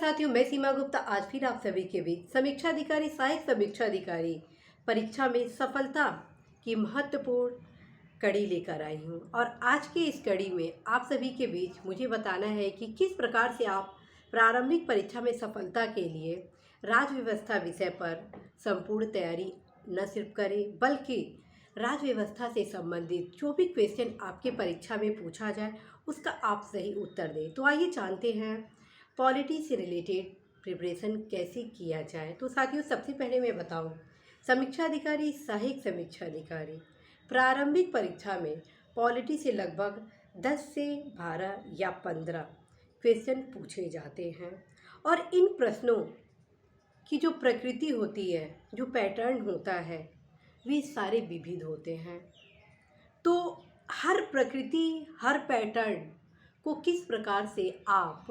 साथियों, मैं सीमा गुप्ता आज फिर आप सभी के बीच समीक्षा अधिकारी सहायक समीक्षा अधिकारी परीक्षा में सफलता की महत्वपूर्ण कड़ी लेकर आई हूँ। और आज की इस कड़ी में आप सभी के बीच मुझे बताना है कि किस प्रकार से आप प्रारंभिक परीक्षा में सफलता के लिए राज्य व्यवस्था विषय पर संपूर्ण तैयारी न सिर्फ करें बल्कि राज्य व्यवस्था से संबंधित जो भी क्वेश्चन आपके परीक्षा में पूछा जाए उसका आप सही उत्तर दें। तो आइए जानते हैं पॉलिटी से रिलेटेड प्रिपरेशन कैसे किया जाए। तो साथियों, सबसे पहले मैं बताऊं, समीक्षा अधिकारी सहायक समीक्षा अधिकारी प्रारंभिक परीक्षा में पॉलिटी से लगभग 10 से 12 या 15 क्वेश्चन पूछे जाते हैं। और इन प्रश्नों की जो प्रकृति होती है, जो पैटर्न होता है, वे सारे विविध होते हैं। तो हर प्रकृति, हर पैटर्न को किस प्रकार से आप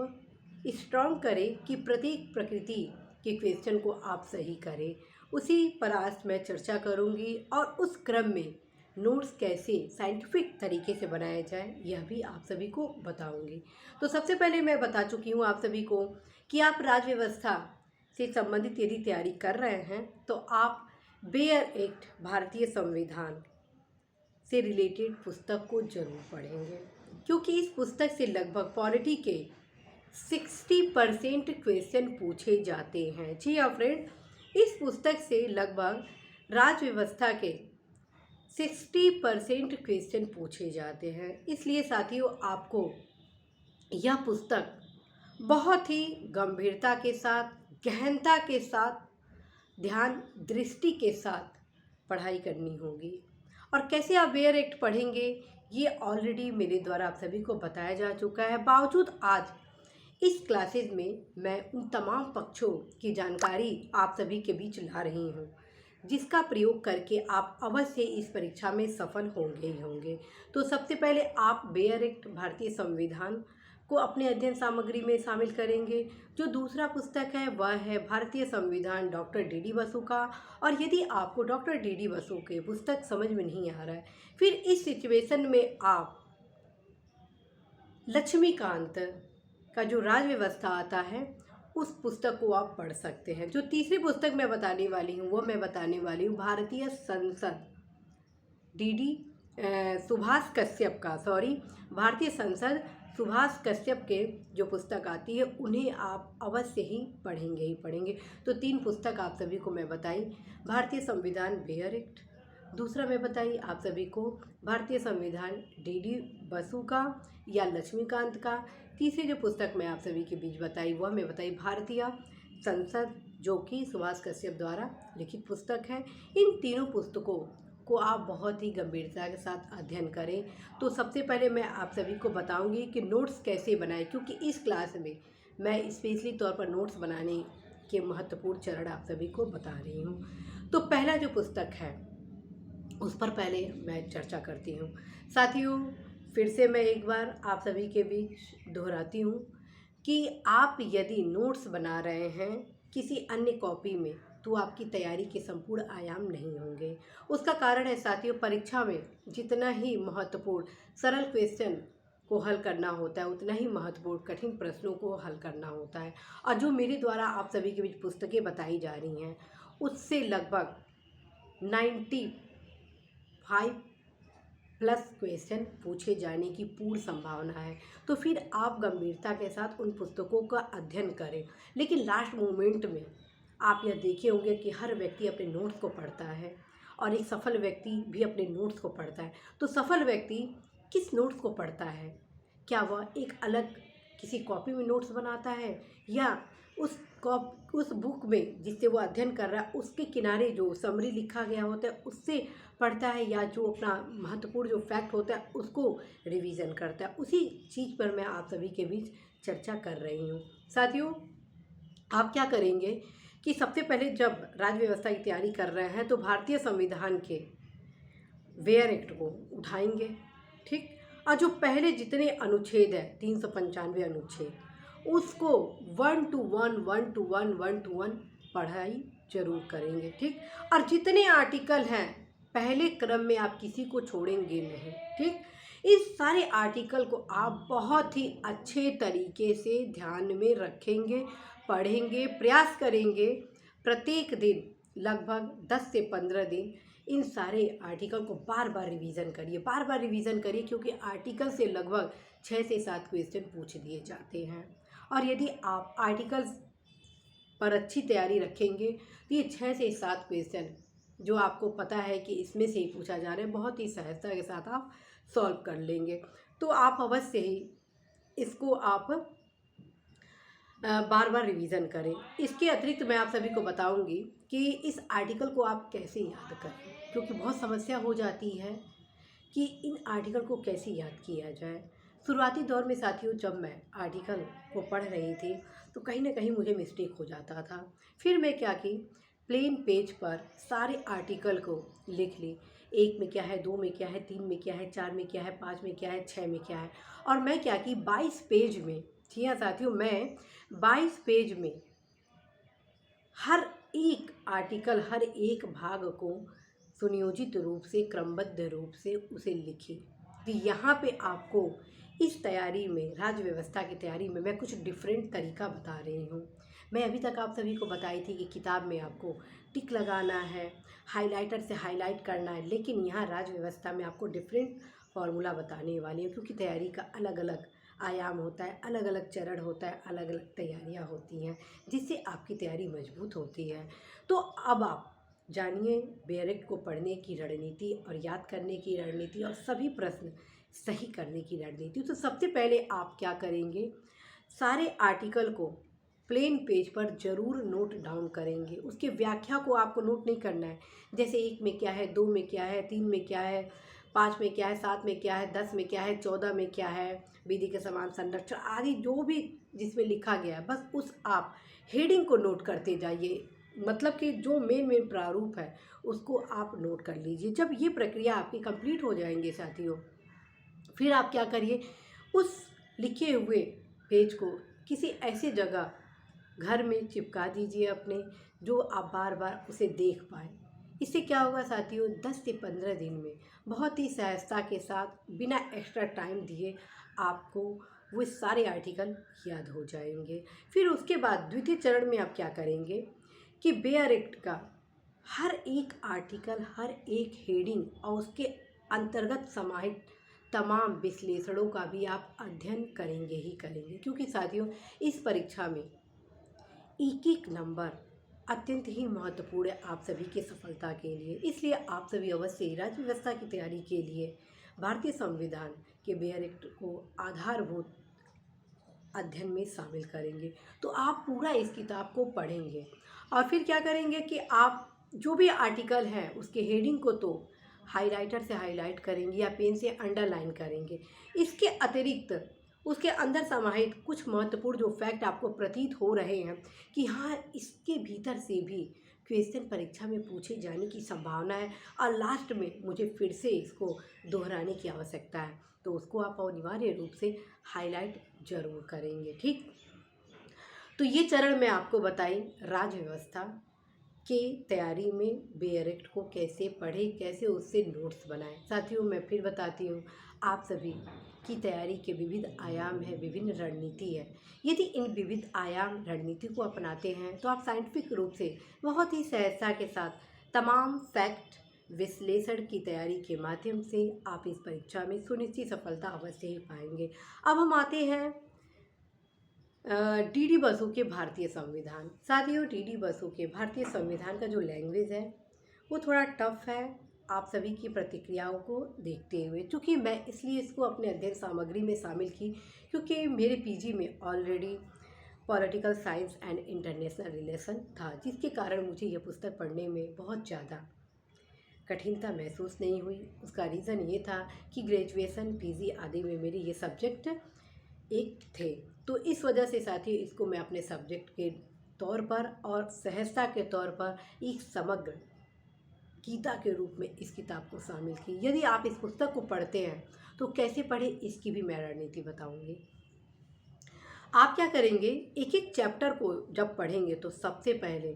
स्ट्रॉन्ग करें कि प्रत्येक प्रकृति के क्वेश्चन को आप सही करें, उसी पर आज मैं चर्चा करूंगी। और उस क्रम में नोट्स कैसे साइंटिफिक तरीके से बनाया जाए यह भी आप सभी को बताऊंगी। तो सबसे पहले मैं बता चुकी हूँ आप सभी को कि आप राज्य व्यवस्था से संबंधित यदि तैयारी कर रहे हैं तो आप बेयर एक्ट भारतीय संविधान से रिलेटेड पुस्तक को जरूर पढ़ेंगे, क्योंकि इस पुस्तक से लगभग पॉलिटी के 60% क्वेश्चन पूछे जाते हैं। जी हाँ फ्रेंड, इस पुस्तक से लगभग राज्य व्यवस्था के 60% क्वेश्चन पूछे जाते हैं। इसलिए साथियों, आपको यह पुस्तक बहुत ही गंभीरता के साथ, गहनता के साथ, ध्यान दृष्टि के साथ पढ़ाई करनी होगी। और कैसे आप बेयर एक्ट पढ़ेंगे ये ऑलरेडी मेरे द्वारा आप सभी को बताया जा चुका है। बावजूद आज इस क्लासेज में मैं उन तमाम पक्षों की जानकारी आप सभी के बीच ला रही हूँ, जिसका प्रयोग करके आप अवश्य इस परीक्षा में सफल होंगे ही होंगे। तो सबसे पहले आप बेयर एक्ट भारतीय संविधान को अपने अध्ययन सामग्री में शामिल करेंगे। जो दूसरा पुस्तक है वह है भारतीय संविधान डॉक्टर डी बसु का। और यदि आपको डॉक्टर डी बसु के पुस्तक समझ में नहीं आ रहा है, फिर इस सिचुएशन में आप लक्ष्मीकांत का जो राज्य व्यवस्था आता है उस पुस्तक को आप पढ़ सकते हैं। जो तीसरी पुस्तक मैं बताने वाली हूँ वो मैं बताने वाली हूँ भारतीय संसद सुभाष कश्यप का, भारतीय संसद सुभाष कश्यप के जो पुस्तक आती है उन्हें आप अवश्य ही पढ़ेंगे। तो 3 पुस्तक आप सभी को मैं बताई, भारतीय संविधान बेयर एक्ट, दूसरा मैं बताई आप सभी को भारतीय संविधान डी बसु का या लक्ष्मीकांत का, तीसरी जो पुस्तक मैं आप सभी के बीच बताई वह मैं बताई भारतीय संसद, जो कि सुभाष कश्यप द्वारा लिखित पुस्तक है। इन तीनों पुस्तकों को आप बहुत ही गंभीरता के साथ अध्ययन करें। तो सबसे पहले मैं आप सभी को बताऊंगी कि नोट्स कैसे बनाएं, क्योंकि इस क्लास में मैं स्पेशली तौर पर नोट्स बनाने के महत्वपूर्ण चरण आप सभी को बता रही हूं। तो पहला जो पुस्तक है उस पर पहले मैं चर्चा करती हूं। साथियों, फिर से मैं एक बार आप सभी के बीच दोहराती हूं कि आप यदि नोट्स बना रहे हैं किसी अन्य कॉपी में तो आपकी तैयारी के संपूर्ण आयाम नहीं होंगे। उसका कारण है साथियों, परीक्षा में जितना ही महत्वपूर्ण सरल क्वेश्चन को हल करना होता है उतना ही महत्वपूर्ण कठिन प्रश्नों को हल करना होता है। और जो मेरे द्वारा आप सभी के बीच पुस्तकें बताई जा रही हैं उससे लगभग 95+ क्वेश्चन पूछे जाने की पूर्ण संभावना है। तो फिर आप गंभीरता के साथ उन पुस्तकों का अध्ययन करें। लेकिन लास्ट मोमेंट में आप यह देखे होंगे कि हर व्यक्ति अपने नोट्स को पढ़ता है और एक सफल व्यक्ति भी अपने नोट्स को पढ़ता है। तो सफल व्यक्ति किस नोट्स को पढ़ता है? क्या वह एक अलग किसी कॉपी में नोट्स बनाता है या उस बुक में जिससे वो अध्ययन कर रहा है उसके किनारे जो समरी लिखा गया होता है उससे पढ़ता है, या जो अपना महत्वपूर्ण जो फैक्ट होता है उसको रिवीजन करता है? उसी चीज़ पर मैं आप सभी के बीच चर्चा कर रही हूँ। साथियों, आप क्या करेंगे कि सबसे पहले जब राज्य व्यवस्था की तैयारी कर रहे हैं तो भारतीय संविधान के बेयर एक्ट को उठाएंगे, ठीक। और जो पहले जितने अनुच्छेद है 395 अनुच्छेद, उसको 1 to 1 पढ़ाई जरूर करेंगे, ठीक। और जितने आर्टिकल हैं पहले क्रम में आप किसी को छोड़ेंगे नहीं, ठीक। इस सारे आर्टिकल को आप बहुत ही अच्छे तरीके से ध्यान में रखेंगे, पढ़ेंगे, प्रयास करेंगे प्रत्येक दिन लगभग 10 से 15 दिन इन सारे आर्टिकल को बार बार रिवीजन करिए, बार बार रिवीजन करिए, क्योंकि आर्टिकल से लगभग 6 से 7 क्वेश्चन पूछ दिए जाते हैं। और यदि आप आर्टिकल्स पर अच्छी तैयारी रखेंगे तो ये 6 से 7 क्वेश्चन जो आपको पता है कि इसमें से ही पूछा जा रहा है, बहुत ही सहजता के साथ आप सॉल्व कर लेंगे। तो आप अवश्य ही इसको आप बार बार रिवीजन करें। इसके अतिरिक्त मैं आप सभी को बताऊंगी कि इस आर्टिकल को आप कैसे याद करें, क्योंकि बहुत समस्या हो जाती है कि इन आर्टिकल को कैसे याद किया जाए। शुरुआती दौर में साथियों, जब मैं आर्टिकल को पढ़ रही थी तो कहीं ना कहीं मुझे मिस्टेक हो जाता था। फिर मैं क्या की, प्लेन पेज पर सारे आर्टिकल को लिख ली, 1 में क्या है, 2 में क्या है, 3 में क्या है, 4 में क्या है, 5 में क्या है, 6 में क्या है। और मैं क्या की 22 पेज में, जी हाँ साथियों, मैं 22 पेज में हर एक आर्टिकल, हर एक भाग को सुनियोजित रूप से, क्रमबद्ध रूप से उसे लिखी। तो यहाँ पे आपको इस तैयारी में, राज्य व्यवस्था की तैयारी में मैं कुछ डिफरेंट तरीका बता रही हूँ। मैं अभी तक आप सभी को बताई थी कि किताब में आपको टिक लगाना है, हाइलाइटर से हाईलाइट करना है, लेकिन यहाँ राज्य व्यवस्था में आपको डिफरेंट फॉर्मूला बताने वाली है, क्योंकि तैयारी का अलग अलग आयाम होता है, अलग अलग चरण होता है, अलग अलग तैयारियाँ होती हैं, जिससे आपकी तैयारी मजबूत होती है। तो अब आप जानिए बेयरेक्ट को पढ़ने की रणनीति और याद करने की रणनीति और सभी प्रश्न सही करने की रणनीति। तो सबसे पहले आप क्या करेंगे, सारे आर्टिकल को प्लेन पेज पर ज़रूर नोट डाउन करेंगे। उसके व्याख्या को आपको नोट नहीं करना है, जैसे 1 में क्या है, 2 में क्या है, 3 में क्या है, 5 में क्या है, 7 में क्या है, 10 में क्या है, 14 में क्या है, विधि के समान संरक्षण आदि जो भी जिसमें लिखा गया है, बस उस आप हेडिंग को नोट करते जाइए। मतलब कि जो मेन प्रारूप है उसको आप नोट कर लीजिए। जब ये प्रक्रिया आपकी कंप्लीट हो जाएंगे साथियों, फिर आप क्या करिए, उस लिखे हुए पेज को किसी ऐसी जगह घर में चिपका दीजिए अपने, जो आप बार बार उसे देख पाए। इससे क्या होगा साथियों, 10 से 15 दिन में बहुत ही सहजता के साथ, बिना एक्स्ट्रा टाइम दिए आपको वो सारे आर्टिकल याद हो जाएंगे। फिर उसके बाद द्वितीय चरण में आप क्या करेंगे कि बेयर एक्ट का हर एक आर्टिकल, हर एक हेडिंग और उसके अंतर्गत समाहित तमाम विश्लेषणों का भी आप अध्ययन करेंगे ही करेंगे, क्योंकि साथियों इस परीक्षा में एक एक नंबर अत्यंत ही महत्वपूर्ण है आप सभी की सफलता के लिए। इसलिए आप सभी अवश्य ही राज्य व्यवस्था की तैयारी के लिए भारतीय संविधान के बेयर एक्ट को आधारभूत अध्ययन में शामिल करेंगे। तो आप पूरा इस किताब को पढ़ेंगे और फिर क्या करेंगे कि आप जो भी आर्टिकल है उसके हेडिंग को तो हाइलाइटर से हाईलाइट करेंगे या पेन से अंडरलाइन करेंगे। इसके अतिरिक्त उसके अंदर समाहित कुछ महत्वपूर्ण जो फैक्ट आपको प्रतीत हो रहे हैं कि हाँ, इसके भीतर से भी क्वेश्चन परीक्षा में पूछे जाने की संभावना है और लास्ट में मुझे फिर से इसको दोहराने की आवश्यकता है, तो उसको आप अनिवार्य रूप से हाईलाइट जरूर करेंगे। ठीक, तो ये चरण मैं आपको बताई राज्य व्यवस्था के तैयारी में बेयर एक्ट को कैसे पढ़ें, कैसे उससे नोट्स बनाएं। साथियों मैं फिर बताती हूँ, आप सभी की तैयारी के विविध आयाम है, विभिन्न रणनीति है। यदि इन विविध आयाम रणनीति को अपनाते हैं तो आप साइंटिफिक रूप से बहुत ही सहजता के साथ तमाम फैक्ट विश्लेषण की तैयारी के माध्यम से आप इस परीक्षा में सुनिश्चित सफलता अवश्य ही पाएंगे। अब हम आते हैं डी बसु के भारतीय संविधान। साथियों डी बसु के भारतीय संविधान का जो लैंग्वेज है वो थोड़ा टफ है, आप सभी की प्रतिक्रियाओं को देखते हुए, क्योंकि मैं इसलिए इसको अपने अध्ययन सामग्री में शामिल की क्योंकि मेरे पीजी में already political science and international relation था, जिसके कारण मुझे यह पुस्तक पढ़ने में बहुत ज़्यादा कठिनता महसूस नहीं हुई। उसका रीज़न ये था कि ग्रेजुएशन पीजी आदि में मेरे ये सब्जेक्ट एक थे, तो इस वजह से साथियों इसको मैं अपने सब्जेक्ट के तौर पर और सहजता के तौर पर एक समग्र गीता के रूप में इस किताब को शामिल की। यदि आप इस पुस्तक को पढ़ते हैं तो कैसे पढ़ें इसकी भी मैं रणनीति बताऊंगी। आप क्या करेंगे, एक एक चैप्टर को जब पढ़ेंगे तो सबसे पहले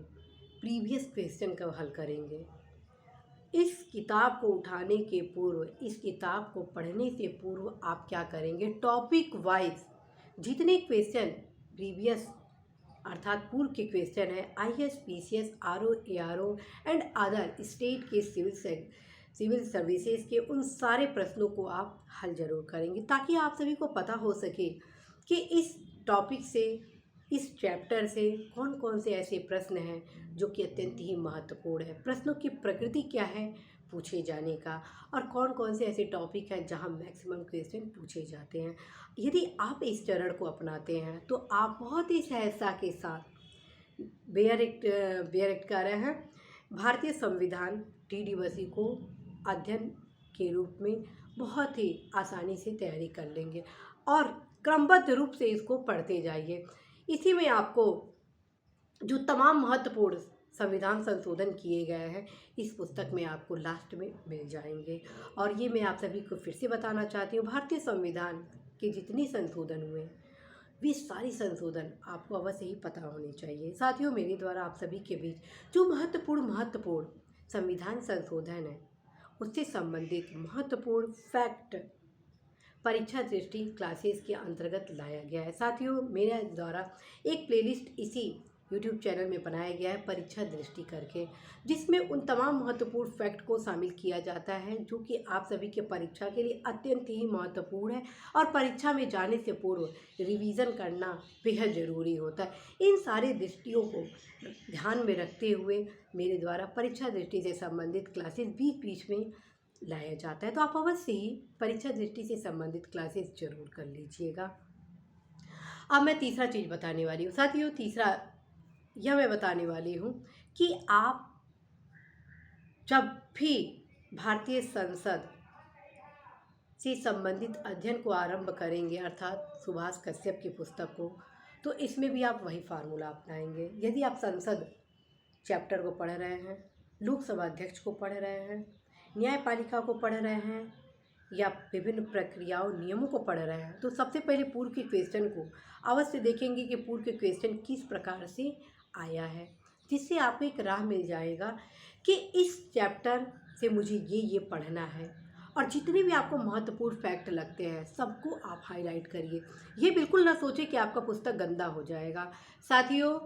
प्रीवियस क्वेश्चन का हल करेंगे। इस किताब को उठाने के पूर्व, इस किताब को पढ़ने से पूर्व आप क्या करेंगे, टॉपिक वाइज जितने क्वेश्चन प्रीवियस अर्थात पूर्व के क्वेश्चन है IAS, PCS, RO, ARO and other state के सिविल सर्विसेज के उन सारे प्रश्नों को आप हल जरूर करेंगे, ताकि आप सभी को पता हो सके कि इस टॉपिक से, इस चैप्टर से कौन कौन से ऐसे प्रश्न हैं जो कि अत्यंत ही महत्वपूर्ण है, प्रश्नों की प्रकृति क्या है पूछे जाने का, और कौन कौन से ऐसे टॉपिक हैं जहां मैक्सिमम क्वेश्चन पूछे जाते हैं। यदि आप इस चरण को अपनाते हैं तो आप बहुत ही सहजता के साथ बेयर कर रहे हैं भारतीय संविधान TDBC को अध्ययन के रूप में बहुत ही आसानी से तैयारी कर लेंगे, और क्रमबद्ध रूप से इसको पढ़ते जाइए। इसी में आपको जो तमाम महत्वपूर्ण संविधान संशोधन किए गए हैं इस पुस्तक में आपको लास्ट में मिल जाएंगे। और ये मैं आप सभी को फिर से बताना चाहती हूँ, भारतीय संविधान के जितनी संशोधन हुए वे सारी संशोधन आपको अवश्य ही पता होनी चाहिए। साथियों, मेरे द्वारा आप सभी के बीच जो महत्वपूर्ण संविधान संशोधन है उससे संबंधित महत्वपूर्ण फैक्ट परीक्षा दृष्टि क्लासेस के अंतर्गत लाया गया है। साथियों, मेरे द्वारा एक प्लेलिस्ट इसी YouTube चैनल में बनाया गया है परीक्षा दृष्टि करके, जिसमें उन तमाम महत्वपूर्ण फैक्ट को शामिल किया जाता है जो कि आप सभी के परीक्षा के लिए अत्यंत ही महत्वपूर्ण है, और परीक्षा में जाने से पूर्व रिवीजन करना बेहद ज़रूरी होता है। इन सारे दृष्टियों को ध्यान में रखते हुए मेरे द्वारा परीक्षा दृष्टि से संबंधित क्लासेस बीच बीच में लाया जाता है, तो आप अवश्य ही परीक्षा दृष्टि से संबंधित क्लासेस जरूर कर लीजिएगा। अब मैं तीसरा चीज़ बताने वाली हूँ। साथियों, तीसरा यह मैं बताने वाली हूँ कि आप जब भी भारतीय संसद से संबंधित अध्ययन को आरंभ करेंगे, अर्थात सुभाष कश्यप की पुस्तक को, तो इसमें भी आप वही फार्मूला अपनाएंगे। यदि आप संसद चैप्टर को पढ़ रहे हैं, लोकसभा अध्यक्ष को पढ़ रहे हैं, न्यायपालिका को पढ़ रहे हैं, या विभिन्न प्रक्रियाओं नियमों को पढ़ रहे हैं, तो सबसे पहले पूर्व के क्वेश्चन को अवश्य देखेंगे कि पूर्व के क्वेश्चन किस प्रकार से आया है, जिससे आपको एक राह मिल जाएगा कि इस चैप्टर से मुझे ये पढ़ना है। और जितने भी आपको महत्वपूर्ण फैक्ट लगते हैं सबको आप हाईलाइट करिए। ये बिल्कुल ना सोचें कि आपका पुस्तक गंदा हो जाएगा। साथियों,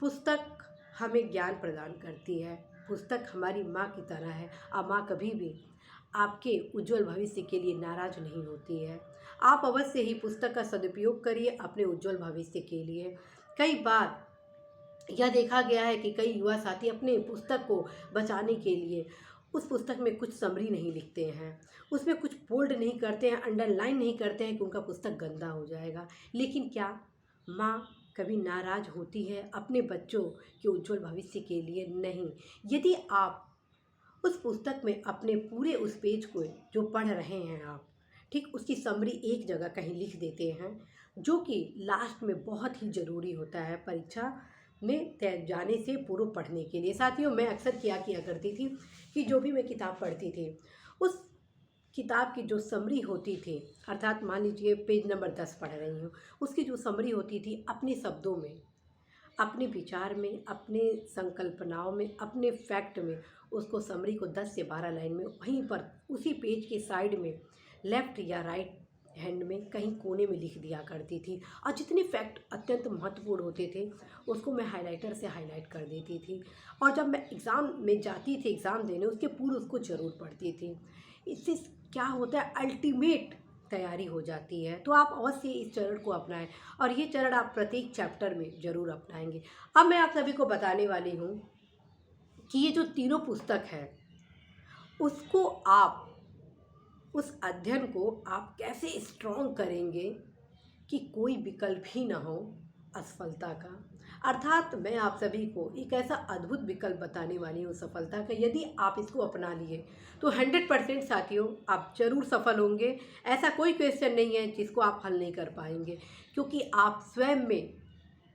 पुस्तक हमें ज्ञान प्रदान करती है, पुस्तक हमारी माँ की तरह है, और माँ कभी भी आपके उज्जवल भविष्य के लिए नाराज नहीं होती है। आप अवश्य ही पुस्तक का सदुपयोग करिए अपने उज्जवल भविष्य के लिए। कई बार यह देखा गया है कि कई युवा साथी अपने पुस्तक को बचाने के लिए उस पुस्तक में कुछ समरी नहीं लिखते हैं, उसमें कुछ बोल्ड नहीं करते हैं, अंडरलाइन नहीं करते हैं कि उनका पुस्तक गंदा हो जाएगा। लेकिन क्या माँ कभी नाराज होती है अपने बच्चों के उज्जवल भविष्य के लिए? नहीं। यदि आप उस पुस्तक में अपने पूरे उस पेज को जो पढ़ रहे हैं आप, ठीक उसकी समरी एक जगह कहीं लिख देते हैं, जो कि लास्ट में बहुत ही ज़रूरी होता है परीक्षा में जाने से पूर्व पढ़ने के लिए। साथियों, मैं अक्सर किया करती थी कि जो भी मैं किताब पढ़ती थी उस किताब की जो समरी होती थी, अर्थात मान लीजिए पेज नंबर 10 पढ़ रही हूँ, उसकी जो समरी होती थी अपने शब्दों में, अपने विचार में, अपने संकल्पनाओं में, अपने फैक्ट में, उसको समरी को 10 से 12 लाइन में वहीं पर उसी पेज के साइड में लेफ़्ट या राइट हैंड में कहीं कोने में लिख दिया करती थी। और जितने फैक्ट अत्यंत महत्वपूर्ण होते थे उसको मैं हाइलाइटर से हाईलाइट कर देती थी, और जब मैं एग्ज़ाम में जाती थी एग्ज़ाम देने उसके पूर्व उसको ज़रूर पढ़ती थी। इससे क्या होता है, अल्टीमेट तैयारी हो जाती है। तो आप अवश्य इस चरण को अपनाएं, और ये चरण आप प्रत्येक चैप्टर में ज़रूर अपनाएंगे। अब मैं आप सभी को बताने वाली हूँ कि ये जो तीनों पुस्तक है उसको आप, उस अध्ययन को आप कैसे स्ट्रॉन्ग करेंगे कि कोई विकल्प ही ना हो असफलता का। अर्थात मैं आप सभी को एक ऐसा अद्भुत विकल्प बताने वाली हूँ सफलता का। यदि आप इसको अपना लिए तो 100% साथियों आप जरूर सफल होंगे। ऐसा कोई क्वेश्चन नहीं है जिसको आप हल नहीं कर पाएंगे, क्योंकि आप स्वयं में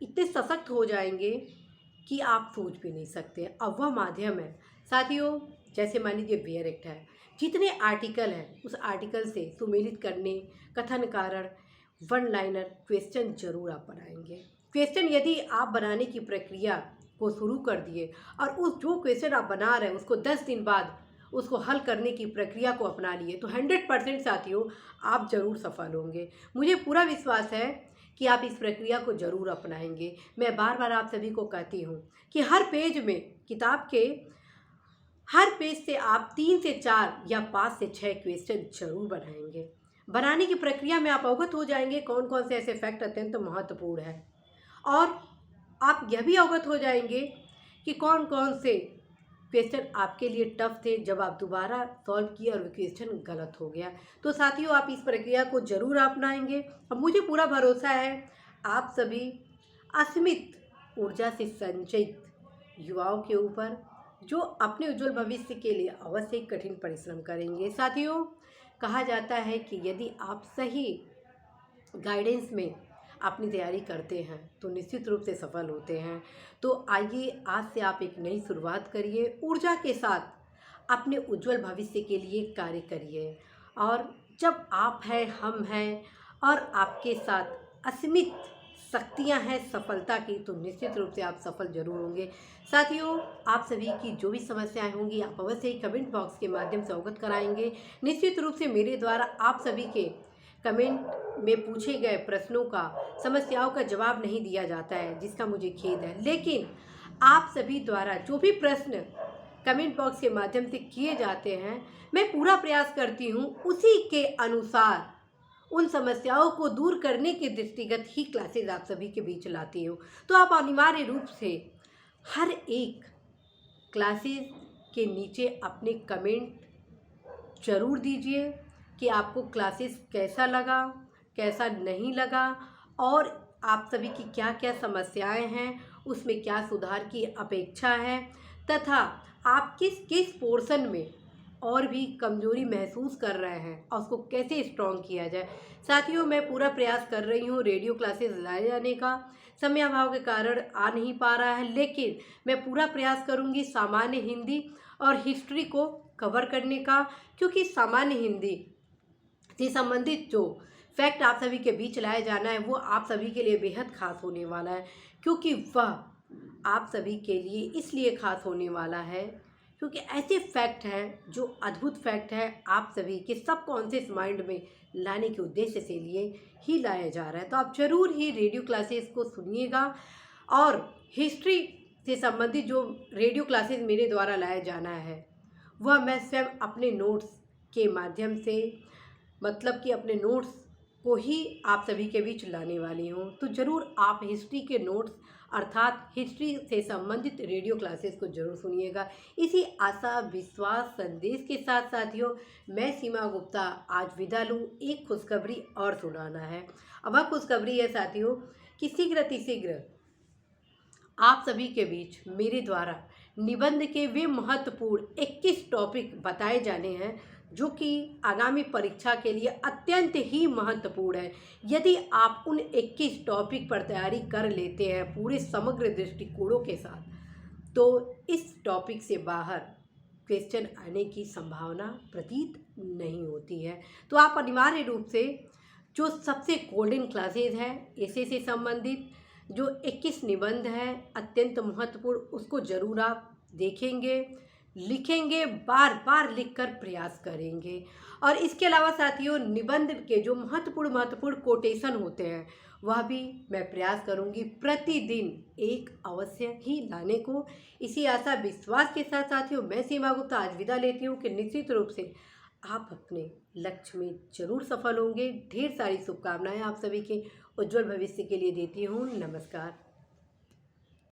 इतने सशक्त हो जाएंगे कि आप सोच भी नहीं सकते। अब वह माध्यम है साथियों, जैसे मान लीजिए बेयर एक्ट है, जितने आर्टिकल हैं उस आर्टिकल से सुमेलित करने, कथन कारण, वन लाइनर क्वेश्चन जरूर आप बनाएंगे। क्वेश्चन यदि आप बनाने की प्रक्रिया को शुरू कर दिए और उस जो क्वेश्चन आप बना रहे हैं उसको 10 दिन बाद उसको हल करने की प्रक्रिया को अपना लिए तो 100% साथियों आप जरूर सफल होंगे। मुझे पूरा विश्वास है कि आप इस प्रक्रिया को ज़रूर अपनाएंगे। मैं बार बार आप सभी को कहती हूँ कि हर पेज में, किताब के हर पेज से आप 3 से 4 या 5 से 6 क्वेश्चन जरूर बनाएंगे। बनाने की प्रक्रिया में आप अवगत हो जाएंगे कौन कौन से ऐसे फैक्ट अत्यंत महत्वपूर्ण है, और आप यह भी अवगत हो जाएंगे कि कौन कौन से क्वेश्चन आपके लिए टफ थे जब आप दोबारा सॉल्व किए और वो क्वेश्चन गलत हो गया। तो साथियों, आप इस प्रक्रिया को जरूर अपनाएंगे और मुझे पूरा भरोसा है आप सभी असीमित ऊर्जा से संचित युवाओं के ऊपर, जो अपने उज्जवल भविष्य के लिए अवश्य कठिन परिश्रम करेंगे। साथियों, कहा जाता है कि यदि आप सही गाइडेंस में अपनी तैयारी करते हैं तो निश्चित रूप से सफल होते हैं। तो आइए आज से आप एक नई शुरुआत करिए, ऊर्जा के साथ अपने उज्जवल भविष्य के लिए कार्य करिए। और जब आप हैं, हम हैं और आपके साथ असीमित शक्तियां हैं सफलता की, तो निश्चित रूप से आप सफल जरूर होंगे। साथियों, आप सभी की जो भी समस्याएं होंगी आप अवश्य ही कमेंट बॉक्स के माध्यम से अवगत कराएंगे। निश्चित रूप से मेरे द्वारा आप सभी के कमेंट में पूछे गए प्रश्नों का, समस्याओं का जवाब नहीं दिया जाता है, जिसका मुझे खेद है। लेकिन आप सभी द्वारा जो भी प्रश्न कमेंट बॉक्स के माध्यम से किए जाते हैं, मैं पूरा प्रयास करती हूँ उसी के अनुसार उन समस्याओं को दूर करने के दृष्टिगत ही क्लासेज आप सभी के बीच लाती हूँ। तो आप अनिवार्य रूप से हर एक क्लासेज के नीचे अपने कमेंट जरूर दीजिए कि आपको क्लासेस कैसा लगा, कैसा नहीं लगा, और आप सभी की क्या क्या समस्याएं हैं, उसमें क्या सुधार की अपेक्षा है, तथा आप किस किस पोर्शन में और भी कमजोरी महसूस कर रहे हैं और उसको कैसे स्ट्रॉन्ग किया जाए। साथियों, मैं पूरा प्रयास कर रही हूँ रेडियो क्लासेस लाए जाने का, समय अभाव के कारण आ नहीं पा रहा है, लेकिन मैं पूरा प्रयास करूँगी सामान्य हिंदी और हिस्ट्री को कवर करने का, क्योंकि सामान्य हिंदी से संबंधित जो फैक्ट आप सभी के बीच लाया जाना है वो आप सभी के लिए बेहद खास होने वाला है। क्योंकि वह आप सभी के लिए इसलिए खास होने वाला है क्योंकि ऐसे फैक्ट हैं जो अद्भुत फैक्ट है, आप सभी के सबकॉन्शियस माइंड में लाने के उद्देश्य से लिए ही लाया जा रहा है। तो आप जरूर ही रेडियो क्लासेस को सुनिएगा, और हिस्ट्री से संबंधित जो रेडियो क्लासेस मेरे द्वारा लाया जाना है वह मैं स्वयं अपने नोट्स के माध्यम से, मतलब कि अपने नोट्स को ही आप सभी के बीच लाने वाली हूँ। तो ज़रूर आप हिस्ट्री के नोट्स अर्थात हिस्ट्री से संबंधित रेडियो क्लासेस को जरूर सुनिएगा। इसी आशा, विश्वास, संदेश के साथ साथियों, मैं सीमा गुप्ता आज विदा लूँ। एक खुशखबरी और सुनाना है। अब वह खुशखबरी है साथियों कि शीघ्र अतिशीघ्र आप सभी के बीच मेरे द्वारा निबंध के वे महत्वपूर्ण 21 टॉपिक बताए जाने हैं जो कि आगामी परीक्षा के लिए अत्यंत ही महत्वपूर्ण है। यदि आप उन 21 टॉपिक पर तैयारी कर लेते हैं पूरे समग्र दृष्टिकोणों के साथ, तो इस टॉपिक से बाहर क्वेश्चन आने की संभावना प्रतीत नहीं होती है। तो आप अनिवार्य रूप से जो सबसे गोल्डन क्लासेज है ऐसे से संबंधित जो 21 निबंध है अत्यंत महत्वपूर्ण, उसको जरूर आप देखेंगे, लिखेंगे, बार बार लिखकर प्रयास करेंगे। और इसके अलावा साथियों, निबंध के जो महत्वपूर्ण कोटेशन होते हैं वह भी मैं प्रयास करूंगी प्रतिदिन एक अवश्य ही लाने को। इसी आशा, विश्वास के साथ साथियों, मैं सीमा गुप्ता आज विदा लेती हूँ कि निश्चित रूप से आप अपने लक्ष्य में जरूर सफल होंगे। ढेर सारी शुभकामनाएं आप सभी के उज्जवल भविष्य के लिए देती हूँ। नमस्कार।